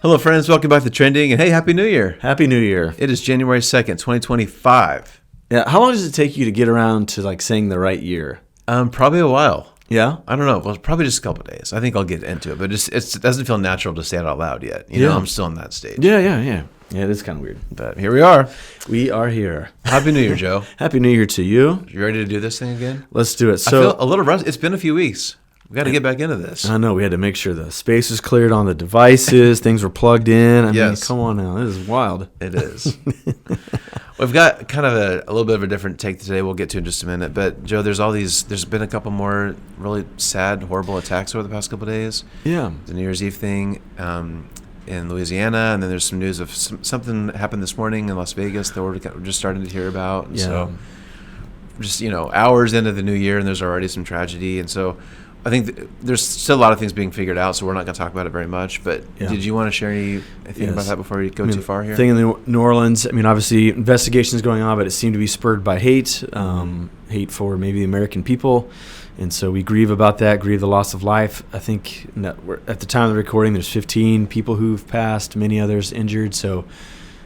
Hello, friends. Welcome back to Trending. And hey, Happy New Year. Happy New Year. It is January 2nd, 2025. Yeah. How long does it take you to get around to like saying the right year? Probably a while. Yeah? I don't know. Well, probably just a couple of days. I think I'll get into it, but it doesn't feel natural to say it out loud yet. You know, I'm still in that stage. Yeah, it is kind of weird. But here we are. We are here. Happy New Year, Joe. Happy New Year to you. You ready to do this thing again? Let's do it. I feel a little rusty. It's been a few weeks. We got to get back into this. I know. We had to make sure the space was cleared on the devices. Things were plugged in. I mean, come on now. This is wild. It is. We've got kind of a little bit of a different take today. We'll get to in just a minute. But, Joe, there's been a couple more really sad, horrible attacks over the past couple of days. Yeah. The New Year's Eve thing in Louisiana, and then there's some news of something happened this morning in Las Vegas that we're just starting to hear about. And so just, hours into the new year, and there's already some tragedy. And so I think there's still a lot of things being figured out, so we're not going to talk about it very much. But did you want to share anything about that before we go too far here? Thing in New Orleans, obviously investigations going on, but it seemed to be spurred by hate hate for maybe the American people. And so we grieve about that, grieve the loss of life. I think at the time of the recording, there's 15 people who've passed, many others injured. So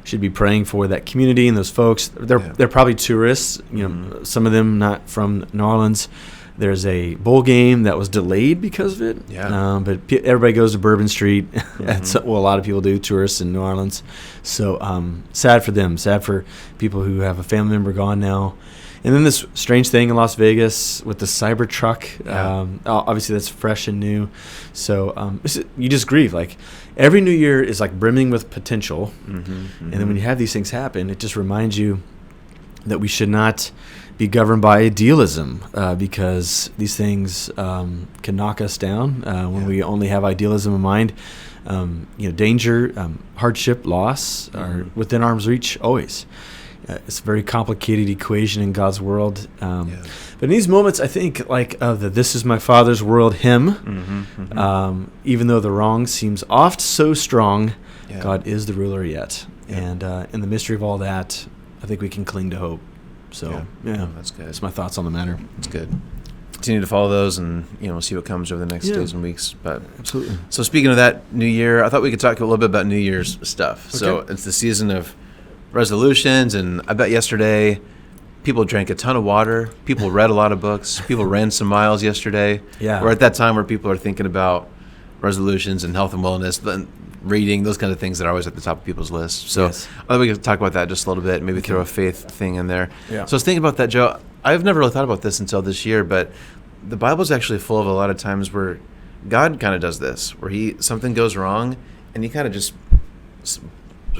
should be praying for that community and those folks. They're probably tourists, some of them not from New Orleans. There's a bowl game that was delayed because of it. Yeah. But everybody goes to Bourbon Street. A lot of people do, tourists in New Orleans. So sad for them. Sad for people who have a family member gone now. And then this strange thing in Las Vegas with the cyber truck. Yeah. Obviously, that's fresh and new. So you just grieve. Like every new year is like brimming with potential. And then when you have these things happen, it just reminds you that we should not be governed by idealism because these things can knock us down when we only have idealism in mind. Danger, hardship, loss are within arm's reach always. It's a very complicated equation in God's world. But in these moments, I think like the "This is my Father's world" hymn, even though the wrong seems oft so strong, God is the ruler yet. And in the mystery of all that, I think we can cling to hope. So, that's good. That's my thoughts on the matter. That's good. Continue to follow those and, see what comes over the next days and weeks. But absolutely. So speaking of that New Year, I thought we could talk a little bit about New Year's stuff. Okay. So it's the season of resolutions, and I bet yesterday people drank a ton of water. People read a lot of books. People ran some miles yesterday. Yeah. We're at that time where people are thinking about resolutions and health and wellness, reading, those kinds of things that are always at the top of people's lists. So I thought we could talk about that just a little bit, maybe throw a faith thing in there. Yeah. So I was thinking about that, Joe. I've never really thought about this until this year, but the Bible's actually full of a lot of times where God kind of does this, where something goes wrong, and he kind of just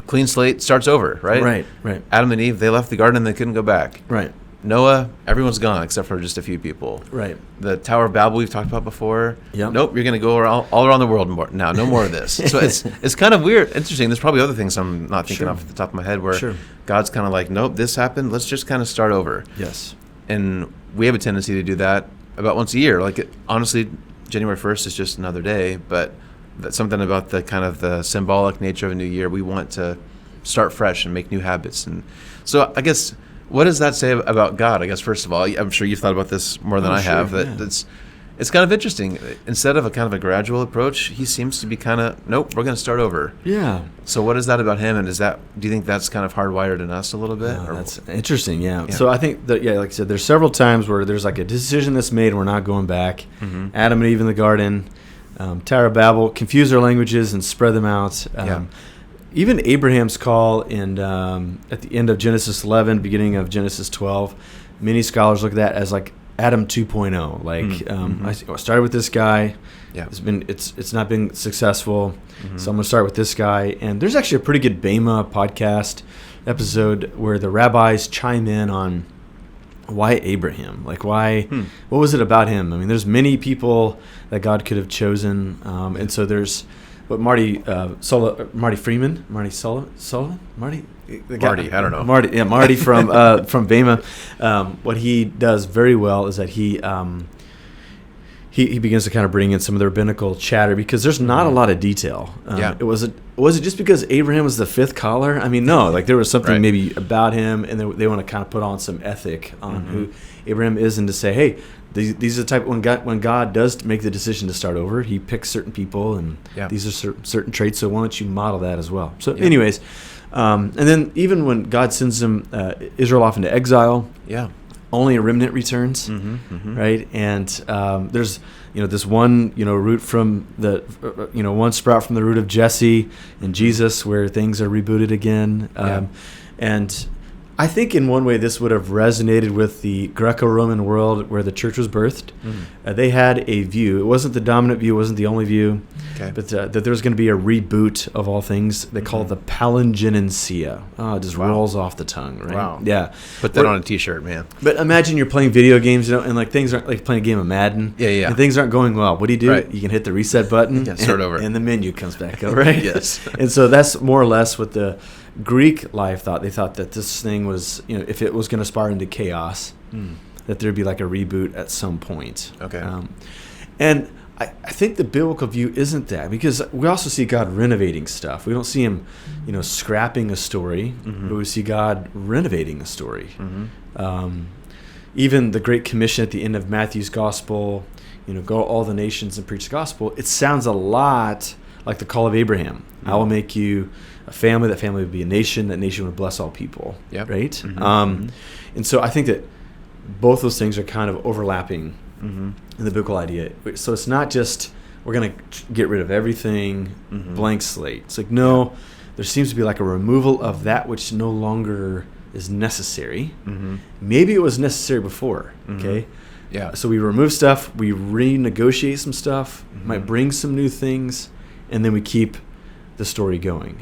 clean slate, starts over, right? Right. Adam and Eve, they left the garden and they couldn't go back. Right. Noah, everyone's gone except for just a few people. Right. The Tower of Babel we've talked about before. Yep. Nope, you're going to go all around the world now. No more of this. So it's kind of weird, interesting. There's probably other things I'm not thinking off the top of my head where God's kind of like, nope, this happened. Let's just kind of start over. Yes. And we have a tendency to do that about once a year. Like, honestly, January 1st is just another day, but that's something about the kind of the symbolic nature of a new year. We want to start fresh and make new habits. And so I guess, what does that say about God? I guess, first of all, I'm sure you've thought about this more than I have. It's kind of interesting. Instead of a kind of a gradual approach, he seems to be kind of, nope, we're going to start over. Yeah. So what is that about him? And do you think that's kind of hardwired in us a little bit? Yeah, that's interesting, yeah. So I think that, like I said, there's several times where there's like a decision that's made and we're not going back. Adam and Eve in the garden, Tower of Babel, confuse their languages and spread them out. Even Abraham's call at the end of Genesis 11, beginning of Genesis 12, many scholars look at that as like Adam 2.0. Like I started with this guy. Yeah. It's not been successful, so I'm going to start with this guy. And there's actually a pretty good Bema podcast episode where the rabbis chime in on why Abraham, like why, what was it about him? I mean, there's many people that God could have chosen, and so there's. But Marty Freeman, I don't know. Marty from Bema. What he does very well is that he begins to kind of bring in some of the rabbinical chatter because there's not a lot of detail. Was it just because Abraham was the fifth caller? I mean, no. Like there was something maybe about him, and they want to kind of put on some ethic on who. Abraham is, and to say, hey, these are the type, when God does make the decision to start over, he picks certain people, and these are certain traits, so why don't you model that as well? So anyways, and then even when God sends them, Israel off into exile, only a remnant returns, right? And there's this one root from the one sprout from the root of Jesse and Jesus, where things are rebooted again. And I think in one way this would have resonated with the Greco-Roman world where the church was birthed. They had a view. It wasn't the dominant view, it wasn't the only view, but that there was going to be a reboot of all things. They call it the Palingenesia. Oh, it just rolls off the tongue, right? Wow. Yeah. Put that on a T-shirt, man. But imagine you're playing video games, and like things aren't, like playing a game of Madden. And things aren't going well. What do? Right. You can hit the reset button. Start over. And the menu comes back up, right? Yes. And so that's more or less what the Greek life thought. They thought that this thing was, if it was going to spiral into chaos, that there'd be like a reboot at some point. Okay. And I think the biblical view isn't that, because we also see God renovating stuff. We don't see him, scrapping a story, but we see God renovating a story. Even the Great Commission at the end of Matthew's Gospel, go to all the nations and preach the gospel. It sounds a lot like the call of Abraham. I will make you a family. That family would be a nation. That nation would bless all people. Right? And so I think that both those things are kind of overlapping in the biblical idea. So it's not just we're going to get rid of everything, blank slate. It's like, no, there seems to be like a removal of that which no longer is necessary. Maybe it was necessary before, okay? So we remove stuff, we renegotiate some stuff, might bring some new things, and then we keep the story going.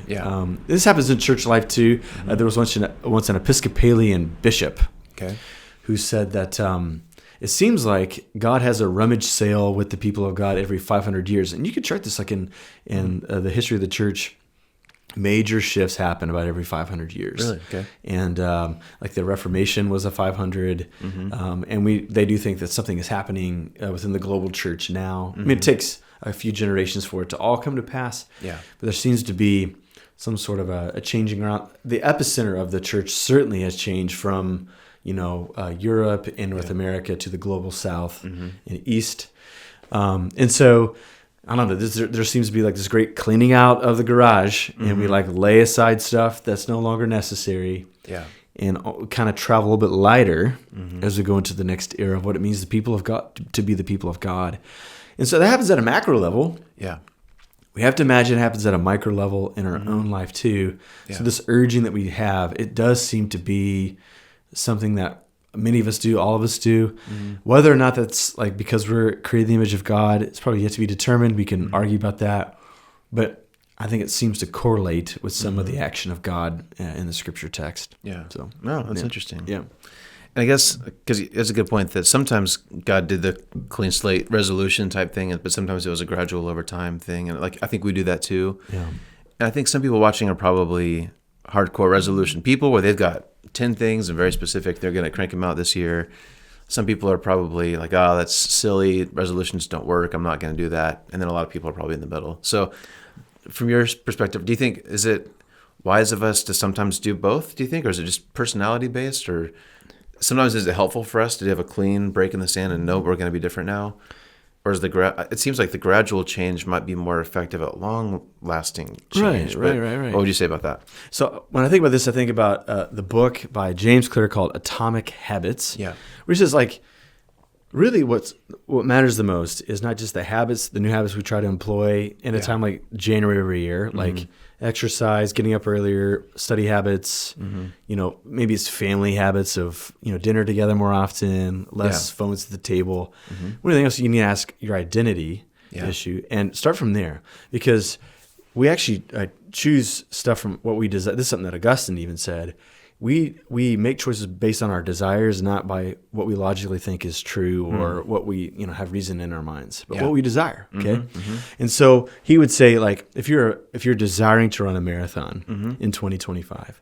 This happens in church life too. There was once an Episcopalian bishop who said that it seems like God has a rummage sale with the people of God every 500 years. And you could chart this like in the history of the church. Major shifts happen about every 500 years. Really? Okay. And like the Reformation was a 500. And they do think that something is happening within the global church now. I mean, it takes a few generations for it to all come to pass. But there seems to be some sort of a changing around. The epicenter of the church certainly has changed from, Europe and North America to the global South and East. And so, I don't know, there seems to be like this great cleaning out of the garage, and we like lay aside stuff that's no longer necessary. And kind of travel a little bit lighter as we go into the next era of what it means the people of God to be the people of God. And so that happens at a macro level. We have to imagine it happens at a micro level in our own life too. So this urging that we have, it does seem to be something that many of us do, all of us do. Whether or not that's like because we're created in the image of God, it's probably yet to be determined. We can argue about that. But I think it seems to correlate with some of the action of God in the scripture text. So, that's interesting. And I guess, because it's a good point, that sometimes God did the clean slate resolution type thing, but sometimes it was a gradual over time thing. And like I think we do that too. And I think some people watching are probably hardcore resolution people where they've got 10 things and very specific. They're going to crank them out this year. Some people are probably like, oh, that's silly. Resolutions don't work. I'm not going to do that. And then a lot of people are probably in the middle. So from your perspective, do you think, is it wise of us to sometimes do both, do you think? Or is it just personality based? Or sometimes is it helpful for us to have a clean break in the sand and know we're going to be different now? Or is it seems like the gradual change might be more effective at long-lasting change. Right. What would you say about that? So when I think about this, I think about the book by James Clear called Atomic Habits. Which is like, really what matters the most is not just the habits, the new habits we try to employ in a time like January every year, like exercise, getting up earlier, study habits, maybe it's family habits of, dinner together more often, less phones at the table. One of the things you need to ask your identity issue and start from there, because we actually choose stuff from what we desire. This is something that Augustine even said. We make choices based on our desires, not by what we logically think is true or what we have reason in our minds, but what we desire. Okay, and so he would say, like, if you're desiring to run a marathon in 2025,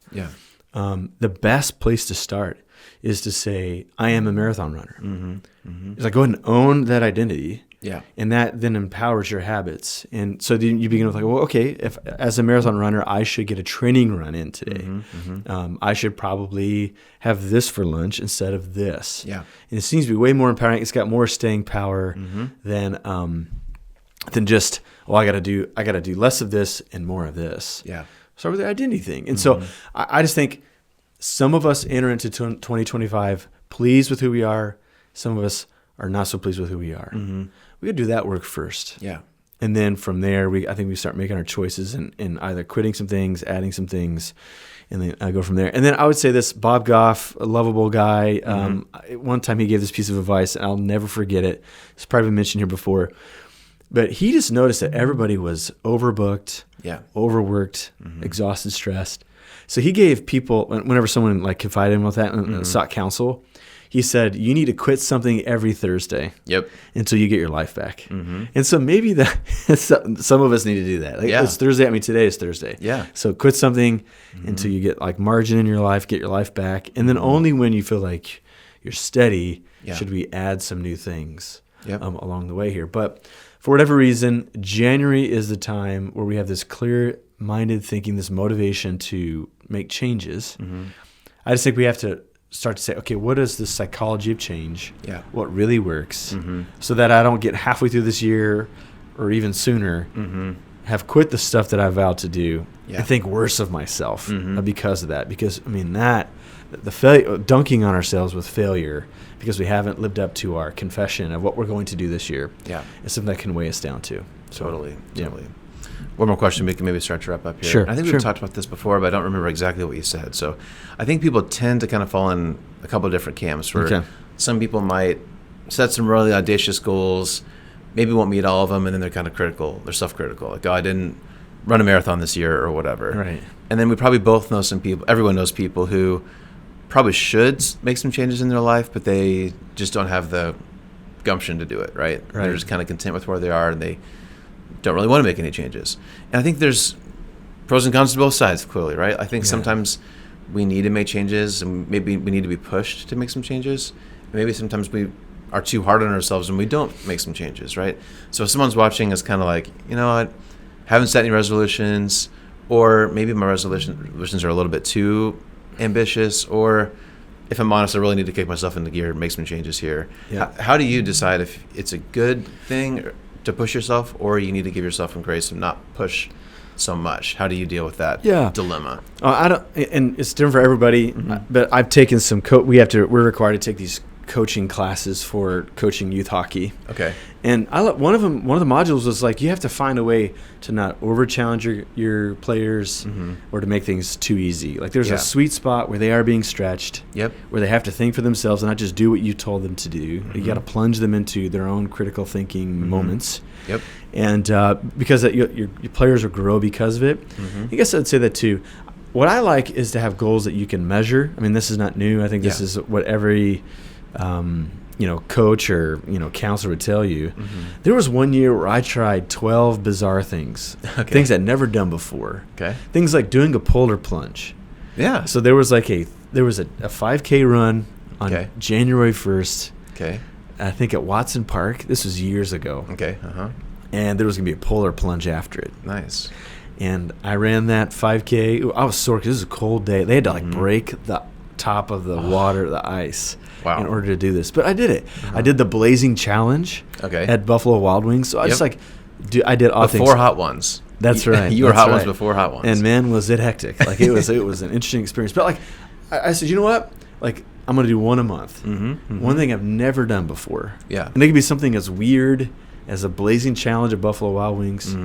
the best place to start is to say, I am a marathon runner. It's like, go ahead and own that identity. Yeah. And that then empowers your habits. And so then you begin with like, well, okay, if as a marathon runner, I should get a training run in today. I should probably have this for lunch instead of this. Yeah. And it seems to be way more empowering. It's got more staying power than just, I got to do less of this and more of this. Yeah. Start with the identity thing. And so I just think some of us enter into 2025 pleased with who we are. Some of us are not so pleased with who we are. We got to do that work first. Yeah. And then from there, I think we start making our choices and either quitting some things, adding some things, and then I go from there. And then I would say this, Bob Goff, a lovable guy. One time he gave this piece of advice, and I'll never forget it. It's probably been mentioned here before. But he just noticed that everybody was overbooked, overworked, exhausted, stressed. So he gave people, whenever someone like confided in him with that and sought counsel, he said, you need to quit something every Thursday until you get your life back. And so maybe that some of us need to do that. Like, it's Thursday. I mean, today is Thursday. Yeah. So quit something until you get like margin in your life, get your life back. And then only when you feel like you're steady should we add some new things along the way here. But for whatever reason, January is the time where we have this clear-minded thinking, this motivation to make changes. I just think we have to start to say, okay, what is the psychology of change? What really works? So that I don't get halfway through this year or even sooner, have quit the stuff that I vowed to do and think worse of myself because of that. Because, I mean, dunking on ourselves with failure because we haven't lived up to our confession of what we're going to do this year is something that can weigh us down too. So, Totally. One more question we can maybe start to wrap up here. Sure. I think we've talked about this before, but I don't remember exactly what you said. So I think people tend to kind of fall in a couple of different camps where some people might set some really audacious goals, maybe won't meet all of them, and then they're kind of critical. They're self-critical. Like, I didn't run a marathon this year or whatever. Right. And then we probably both know some people, everyone knows people who probably should make some changes in their life, but they just don't have the gumption to do it, right? They're just kind of content with where they are, and they don't really want to make any changes. And I think there's pros and cons to both sides, clearly, right? I think sometimes we need to make changes, and maybe we need to be pushed to make some changes. Maybe sometimes we are too hard on ourselves and we don't make some changes, right? So if someone's watching is kind of like, you know what, haven't set any resolutions, or maybe my resolutions are a little bit too ambitious, or if I'm honest, I really need to kick myself into gear and make some changes here. How do you decide if it's a good thing to push yourself, or you need to give yourself some grace and not push so much? How do you deal with that dilemma? I don't, and it's different for everybody. But I've taken some. We're required to take these coaching classes for coaching youth hockey. Okay. And one of the modules was like, you have to find a way to not over challenge your players or to make things too easy. Like there's a sweet spot where they are being stretched, where they have to think for themselves and not just do what you told them to do. You got to plunge them into their own critical thinking moments. And because your players will grow because of it. I guess I'd say that too. What I like is to have goals that you can measure. I mean, this is not new. I think this is what every coach or counselor would tell you. There was one year where I tried 12 bizarre things, things I'd never done before. Things like doing a polar plunge. So there was a 5K run on January 1st. I think at Watson Park. This was years ago. And there was gonna be a polar plunge after it. Nice. And I ran that 5K. I was sore because this was a cold day. They had to break the top of the water, the ice, in order to do this. But I did it. I did the Blazing Challenge at Buffalo Wild Wings. So I just I did all things. Before Hot Ones. That's right. You were Hot Ones before Hot Ones. And man, was it hectic. Like it was an interesting experience. But like I said, you know what? Like I'm going to do one a month. One thing I've never done before. And it could be something as weird as a Blazing Challenge at Buffalo Wild Wings,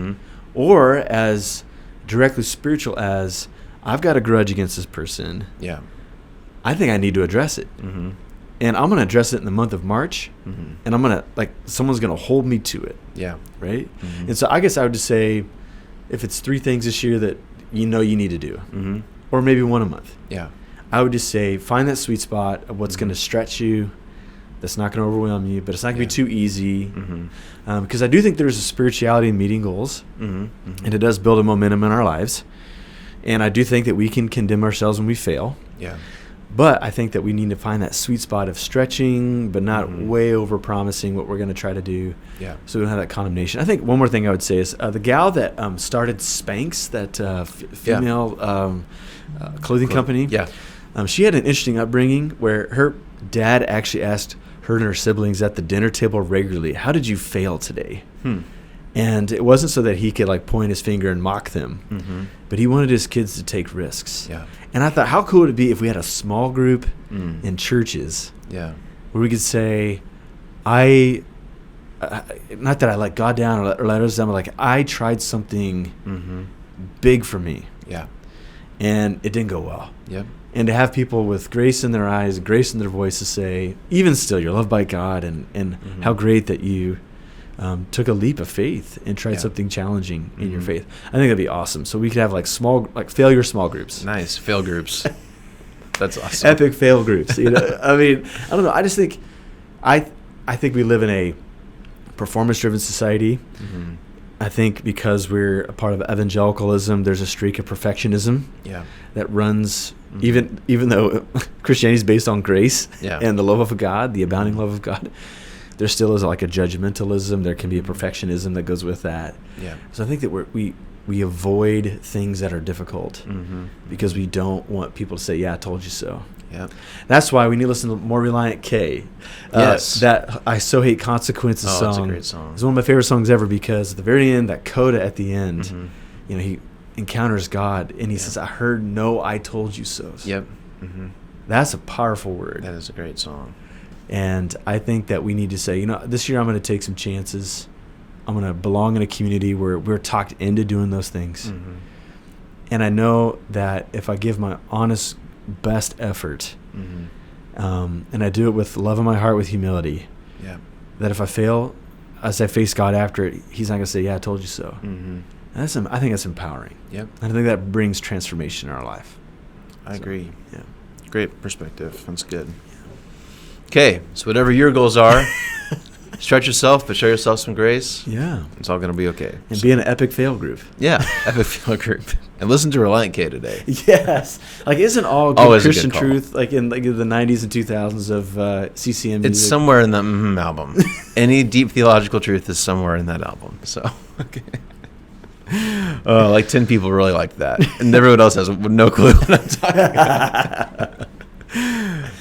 or as directly spiritual as I've got a grudge against this person. I think I need to address it. And I'm going to address it in the month of March. And I'm going to, someone's going to hold me to it. Right? And so I guess I would just say, if it's 3 things this year that you need to do, or maybe one a month. I would just say, find that sweet spot of what's going to stretch you, that's not going to overwhelm you, but it's not going to be too easy. Because I do think there's a spirituality in meeting goals, and it does build a momentum in our lives. And I do think that we can condemn ourselves when we fail. But I think that we need to find that sweet spot of stretching, but not Mm-hmm. way over promising what we're going to try to do. Yeah. So we don't have that condemnation. I think one more thing I would say is the gal that started Spanx, that female clothing company. Yeah. She had an interesting upbringing where her dad actually asked her and her siblings at the dinner table regularly, "How did you fail today?" And it wasn't so that he could like point his finger and mock them, but he wanted his kids to take risks. Yeah. And I thought, how cool would it be if we had a small group in churches Yeah. where we could say, not that I let God down or let others down, but like I tried something big for me Yeah. and it didn't go well. Yep. And to have people with grace in their eyes, grace in their voice to say, even still, you're loved by God, and how great that you took a leap of faith and tried something challenging in your faith. I think that'd be awesome. So we could have like failure small groups. Nice. Fail groups. That's awesome. Epic fail groups. You know, I mean, I don't know. I just think, I think we live in a performance-driven society. I think because we're a part of evangelicalism, there's a streak of perfectionism that runs, even though Christianity is based on grace and the love of God, the abounding love of God, there still is like a judgmentalism. There can be a perfectionism that goes with that. Yeah. So I think that we avoid things that are difficult because we don't want people to say, "Yeah, I told you so." Yeah. That's why we need to listen to More Reliant K. Yes. That I So Hate Consequences song. That's a great song. It's one of my favorite songs ever because at the very end, that coda at the end, you know, he encounters God and he says, "I heard no, I told you so." Yep. That's a powerful word. That is a great song. And I think that we need to say, you know, this year I'm going to take some chances. I'm going to belong in a community where we're talked into doing those things. And I know that if I give my honest best effort, and I do it with love in my heart, with humility, that if I fail, as I face God after it, he's not going to say, "Yeah, I told you so." And I think that's empowering. And I think that brings transformation in our life. I agree. Yeah. Great perspective. That's good. Okay, so whatever your goals are, stretch yourself, but show yourself some grace. Yeah. It's all going to be okay. And be in an epic fail group. Yeah, epic fail group. And listen to Reliant K today. Yes. Like, isn't all good Always Christian a good call. truth, like in the 90s and 2000s of CCM music? It's somewhere in the album. Any deep theological truth is somewhere in that album. So, okay. Like 10 people really liked that. And everyone else has no clue what I'm talking about.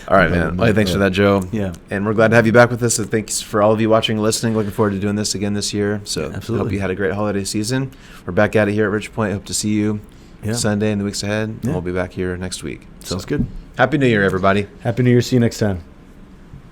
All right, man. Well, thanks for that, Joe. Yeah. And we're glad to have you back with us. So thanks for all of you watching and listening. Looking forward to doing this again this year. So Absolutely. hope you had a great holiday season. We're back at it here at Ridgepoint. Hope to see you Sunday and the weeks ahead. And we'll be back here next week. Sounds good. Happy New Year, everybody. Happy New Year. See you next time.